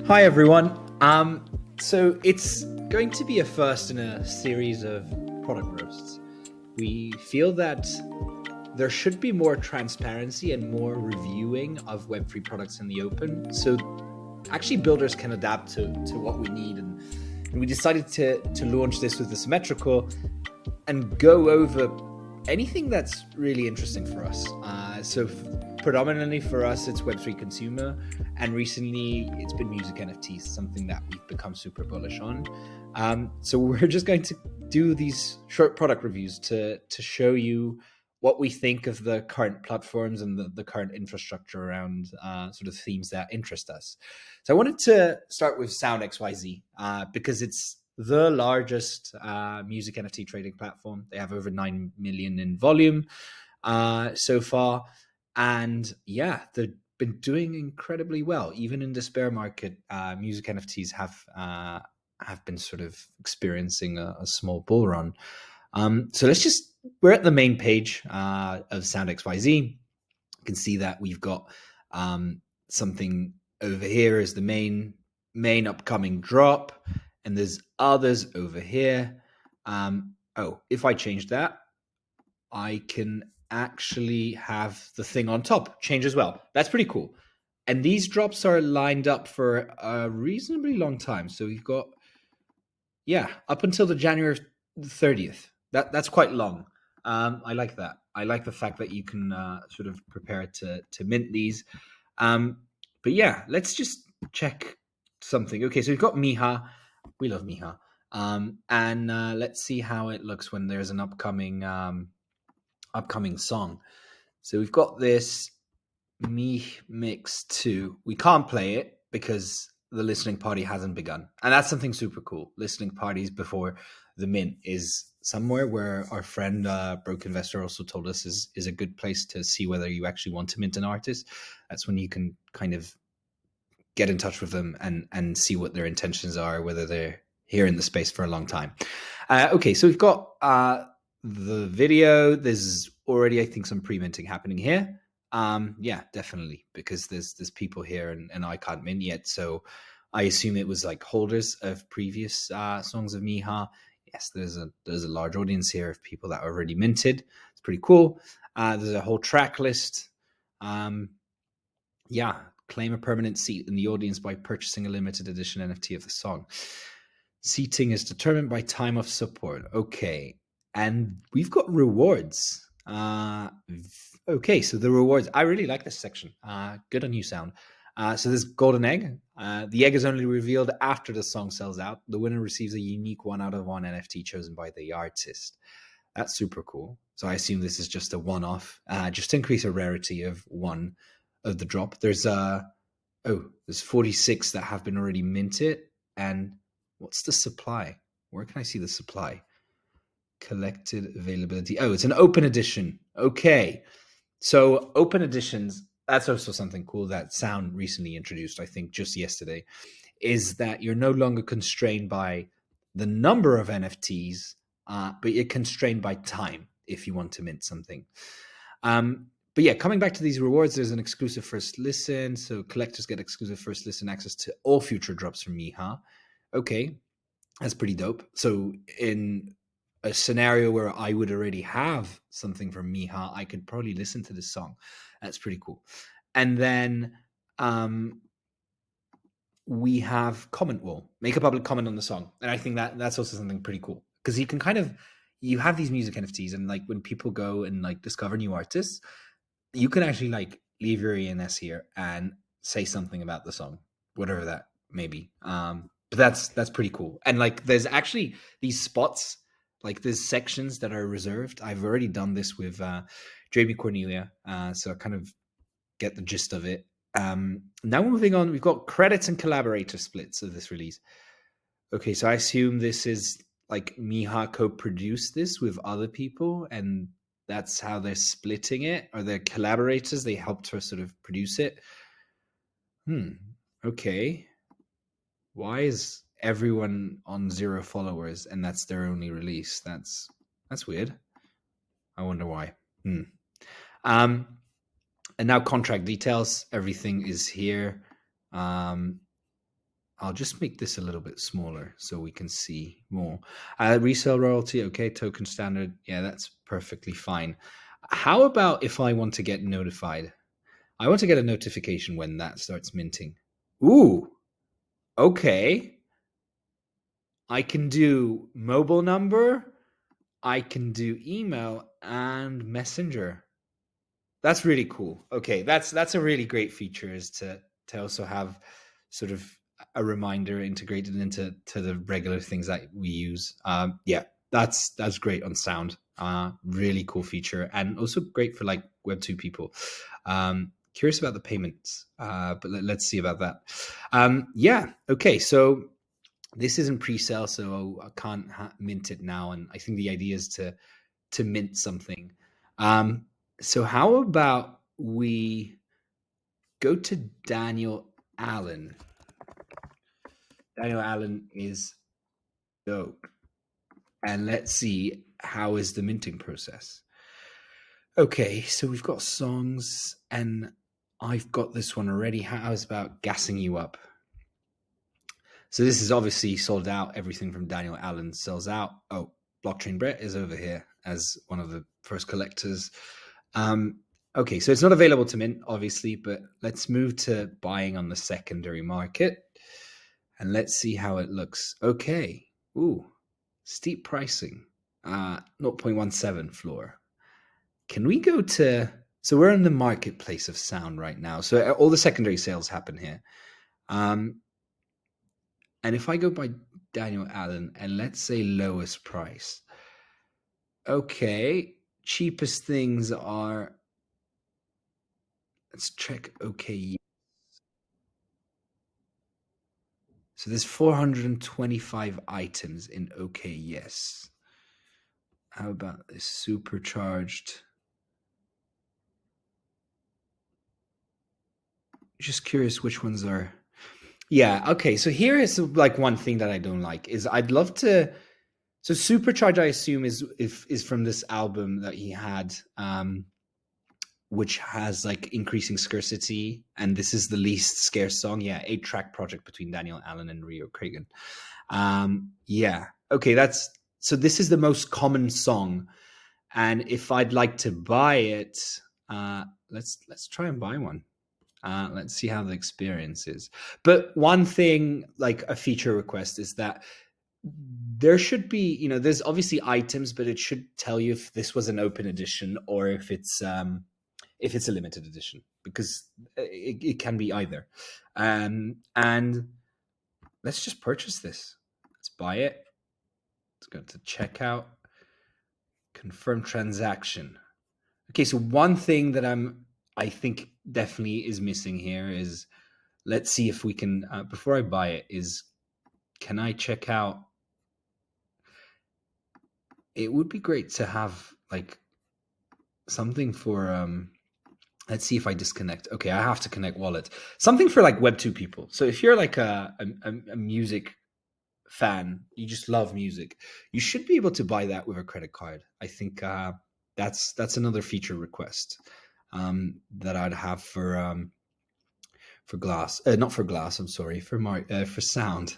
Hi everyone. So it's going to be a first in a series of product roasts. We feel that there should be more transparency and more reviewing of Web3 products in the open, so actually builders can adapt to what we need. And we decided to launch this with the Symmetrical and go over anything that's really interesting for us. So predominantly for us, it's Web3 consumer, and recently it's been music NFTs, something that we've become super bullish on. So we're just going to do these short product reviews to show you what we think of the current platforms and the current infrastructure around sort of themes that interest us. So I wanted to start with Sound.xyz because it's the largest music NFT trading platform. They have over 9 million in volume so far. And yeah, they've been doing incredibly well. Even in this bear market, music NFTs have been sort of experiencing a small bull run. So we're at the main page of Sound.xyz. You can see that we've got something over here as the main upcoming drop, and there's others over here. If I change that, I can actually have the thing on top change as well. That's pretty cool. And these drops are lined up for a reasonably long time. So we've got, up until the January 30th. That's quite long. I like that. I like the fact that you can sort of prepare to mint these. But yeah, let's just check something. Okay, so we've got Miha. We love Miha. And let's see how it looks when there's an upcoming song. So we've got this Me Mix 2. We can't play it because the listening party hasn't begun. And that's something super cool. Listening parties before the mint is somewhere where our friend Broke Investor also told us is a good place to see whether you actually want to mint an artist. That's when you can kind of get in touch with them and see what their intentions are, whether they're here in the space for a long time. Okay, so we've got the video. There's already, I think, some pre-minting happening here. Yeah, definitely, because there's people here and I can't mint yet. So I assume it was like holders of previous songs of Miha. Yes, there's a large audience here of people that are already minted. It's pretty cool. There's a whole track list. Yeah, claim a permanent seat in the audience by purchasing a limited edition NFT of the song. Seating is determined by time of support. Okay. And we've got rewards. Okay, so the rewards. I really like this section. Good on you, Sound. So this golden egg. The egg is only revealed after the song sells out. The winner receives a unique 1 out of 1 NFT chosen by the artist. That's super cool. So I assume this is just a one-off, just to increase a rarity of one of the drop. There's 46 that have been already minted. And what's the supply? Where can I see the supply? Collected availability. Oh, it's an open edition. Okay. So open editions, that's also something cool that Sound recently introduced, I think just yesterday, is that you're no longer constrained by the number of NFTs, but you're constrained by time if you want to mint something. But yeah, coming back to these rewards, there's an exclusive first listen. So collectors get exclusive first listen access to all future drops from Miha. Okay, that's pretty dope. So in a scenario where I would already have something from Miha, I could probably listen to this song. That's pretty cool. And then we have comment wall. Make a public comment on the song. And I think that's also something pretty cool. Because you can you have these music NFTs, and like when people go and like discover new artists, you can actually like leave your ENS here and say something about the song, whatever that may be. But that's pretty cool. And like there's actually these spots, like there's sections that are reserved. I've already done this with Jamie Cornelia, so I kind of get the gist of it. Now moving on, we've got credits and collaborator splits of this release. Okay, so I assume this is like Miha co-produced this with other people, and that's how they're splitting it. Are they collaborators? They helped her sort of produce it. Okay. Why is everyone on 0 followers and that's their only release? That's weird. I wonder why. And now contract details. Everything is here. I'll just make this a little bit smaller so we can see more. Resale royalty, okay, token standard. Yeah, that's perfectly fine. How about if I want to get notified? I want to get a notification when that starts minting. Ooh, okay. I can do mobile number, I can do email and messenger. That's really cool. Okay, that's a really great feature, is to also have sort of a reminder integrated into the regular things that we use. Yeah, that's great on Sound. Really cool feature, and also great for like Web2 people. Curious about the payments, but let's see about that. Yeah, okay, so this isn't pre-sale, so I can't mint it now, and I think the idea is to mint something. Um, so how about we go to Daniel Allen? Daniel Allen is dope. And let's see, how is the minting process? Okay, so we've got songs, and I've got this one already. How's about gassing you up? So this is obviously sold out. Everything from Daniel Allen sells out. Oh, Blockchain Brett is over here as one of the first collectors. Um, okay, so it's not available to mint, obviously, but let's move to buying on the secondary market, and let's see how it looks. Okay, ooh, steep pricing, 0.17 floor. Can we go to? So we're in the marketplace of Sound right now. So all the secondary sales happen here. And if I go by Daniel Allen and let's say lowest price, okay, cheapest things are, let's check. Okay, so there's 425 items in okay, yes. How about this supercharged? Just curious which ones are. Yeah, okay. So here is like one thing that I don't like is I'd love to. So supercharge, I assume, is from this album that he had, which has like increasing scarcity, and this is the least scarce song. Yeah, 8-track project between Daniel Allen and Rio Cragen. Yeah, okay, that's so. This is the most common song, and if I'd like to buy it, let's try and buy one. Let's see how the experience is. But one thing, like a feature request, is that there should be, there's obviously items, but it should tell you if this was an open edition or if it's a limited edition, because it can be either. And let's just purchase this. Let's buy it. Let's go to checkout, confirm transaction. Okay, so one thing that I think definitely is missing here is, let's see if we can, before I buy it, is can I check out? It would be great to have like something for let's see if I disconnect. Okay, I have to connect wallet. Something for like Web2 people. So if you're like a music fan, you just love music, you should be able to buy that with a credit card. I think that's another feature request that I'd have for Glass. Not for Glass. I'm sorry, for Sound.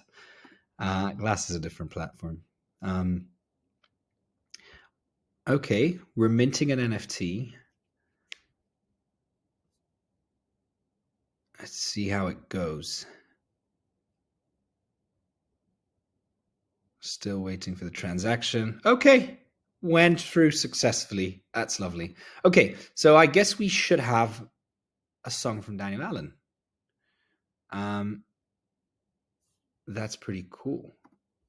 Glass is a different platform. Okay, we're minting an NFT. Let's see how it goes. Still waiting for the transaction. Okay, went through successfully. That's lovely. Okay, so I guess we should have a song from Daniel Allen. That's pretty cool.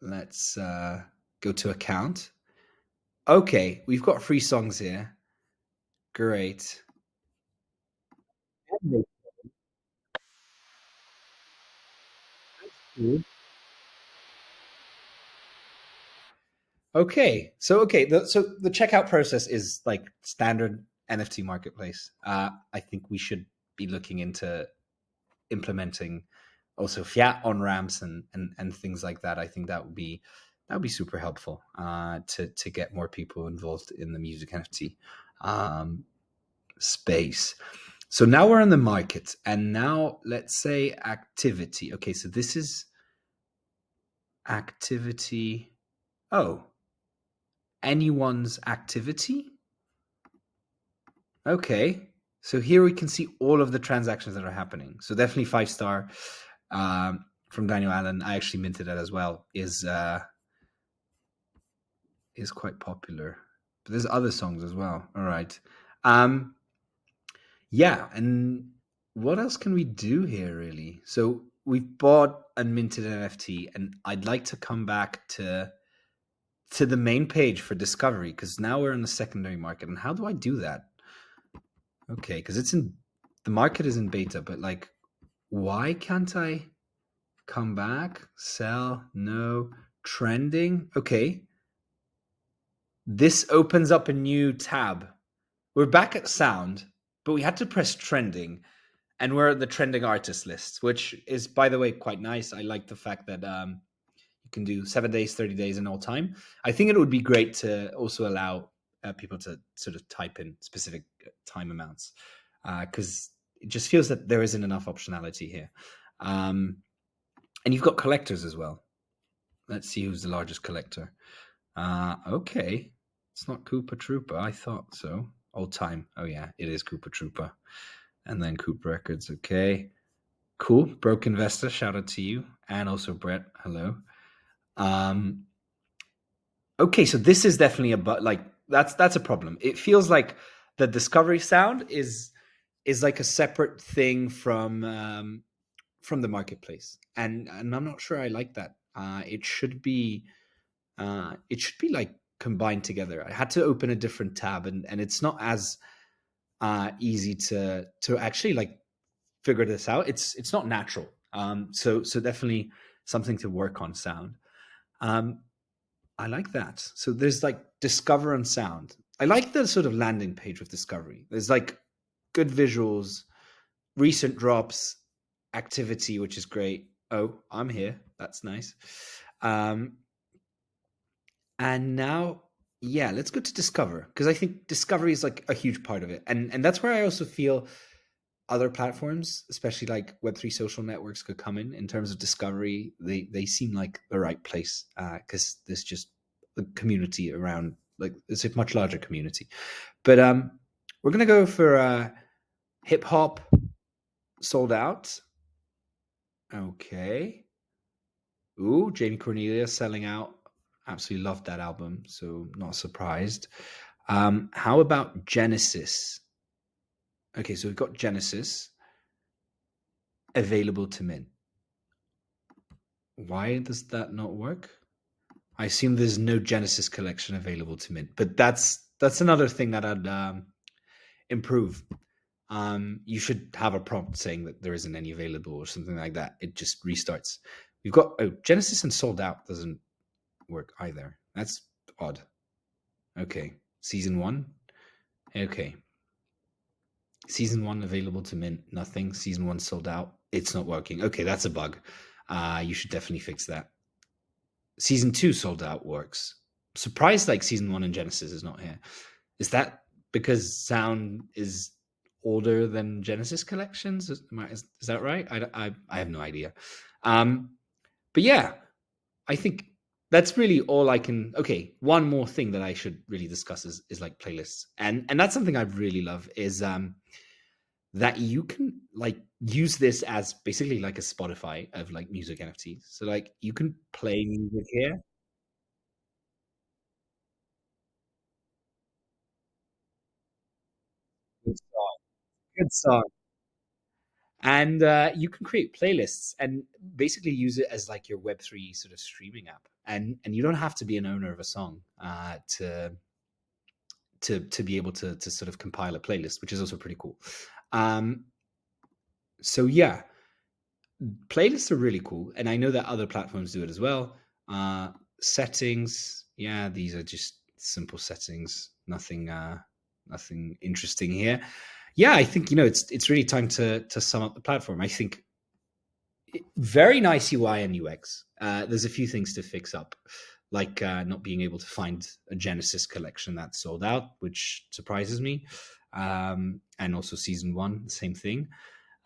Let's go to account. Okay, we've got 3 songs here. Great. Okay, so the checkout process is like standard NFT marketplace. I think we should be looking into implementing also fiat on ramps and things like that. I think that would be super helpful to get more people involved in the music NFT space. So now we're on the market, and now let's say activity. Okay, so this is activity. Oh, anyone's activity. Okay. So here we can see all of the transactions that are happening. So definitely 5 star from Daniel Allen. I actually minted that as well. Is quite popular. But there's other songs as well. All right. Um, yeah, and what else can we do here really? So we've bought and minted an NFT, and I'd like to come back to the main page for discovery because now we're in the secondary market. And how do I do that? Okay, because it's in the market is in beta, but like, why can't I come back? Sell? No. Trending? Okay. This opens up a new tab. We're back at sound, but we had to press trending, and we're at the trending artist list, which is, by the way, quite nice. I like the fact that you can do 7 days, 30 days, and all time. I think it would be great to also allow people to sort of type in specific time amounts because it just feels that there isn't enough optionality here. And you've got collectors as well. Let's see who's the largest collector. Okay. It's not Koopa Troopa. I thought so. Old time. Oh, yeah, it is Koopa Troopa. And then Coop Records. Okay. Cool. Broke Investor. Shout out to you. And also Brett. Hello. Okay, so this is definitely like that's a problem. It feels like the discovery sound is like a separate thing from the marketplace, and I'm not sure I like that. It should be like combined together. I had to open a different tab, and it's not as easy to actually like figure this out. It's not natural. So definitely something to work on sound. Um, I like that. So there's like discover and sound. I like the sort of landing page with discovery. There's like good visuals, recent drops, activity, which is great. Oh, I'm here. That's nice. And now, yeah, let's go to discover because I think discovery is like a huge part of it, and that's where I also feel other platforms, especially like Web3 social networks, could come in terms of discovery. They seem like the right place because there's just a community around, like it's a much larger community. But we're gonna go for hip hop sold out. Okay. Ooh, Jamie Cornelia selling out. Absolutely loved that album, so not surprised. How about Genesis? Okay, so we've got Genesis available to mint. Why does that not work? I assume there's no Genesis collection available to mint, but that's another thing that I'd improve. You should have a prompt saying that there isn't any available or something like that. It just restarts. We've got Genesis and sold out doesn't work either. That's odd. Okay, season 1. Okay, season 1 available to mint. Nothing. Season 1 sold out. It's not working. Okay, that's a bug. You should definitely fix that. Season 2 sold out works. Surprised like season 1 and Genesis is not here. Is that because sound is older than Genesis collections? Is that right? I have no idea. But yeah, I think that's really all I can. Okay, one more thing that I should really discuss is like playlists, and that's something I really love is that you can like use this as basically like a Spotify of like music NFTs. So like you can play music here. Good song. Good song. And you can create playlists and basically use it as like your Web3 sort of streaming app. And you don't have to be an owner of a song to be able to sort of compile a playlist, which is also pretty cool. Um, so yeah, playlists are really cool, and I know that other platforms do it as well. Settings, yeah, these are just simple settings. Nothing interesting here. Yeah, I think it's really time to sum up the platform. I think very nice UI and UX. There's a few things to fix up, like not being able to find a Genesis collection that's sold out, which surprises me. And also season 1, the same thing.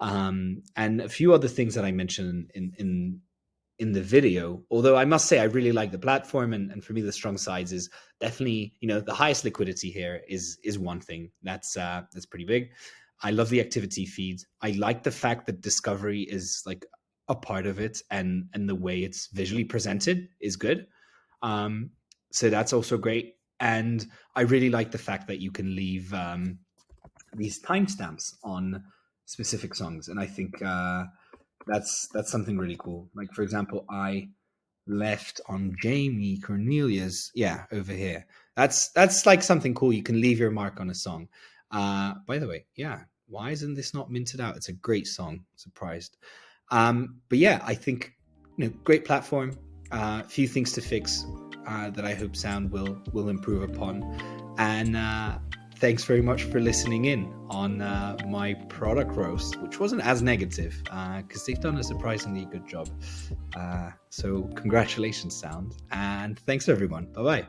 And a few other things that I mentioned in the video. Although I must say I really like the platform, and for me the strong sides is definitely, the highest liquidity here is one thing that's pretty big. I love the activity feed. I like the fact that discovery is like a part of it, and the way it's visually presented is good. So that's also great. And I really like the fact that you can leave these timestamps on specific songs, and I think that's something really cool. Like, for example, I left on Jamie Cornelia's, over here. That's like something cool. You can leave your mark on a song. By the way, why isn't this not minted out? It's a great song. Surprised. But yeah, I think great platform. Few things to fix that I hope Sound will improve upon. And thanks very much for listening in on my product roast, which wasn't as negative because they've done a surprisingly good job. So congratulations, Sound, and thanks everyone. Bye bye.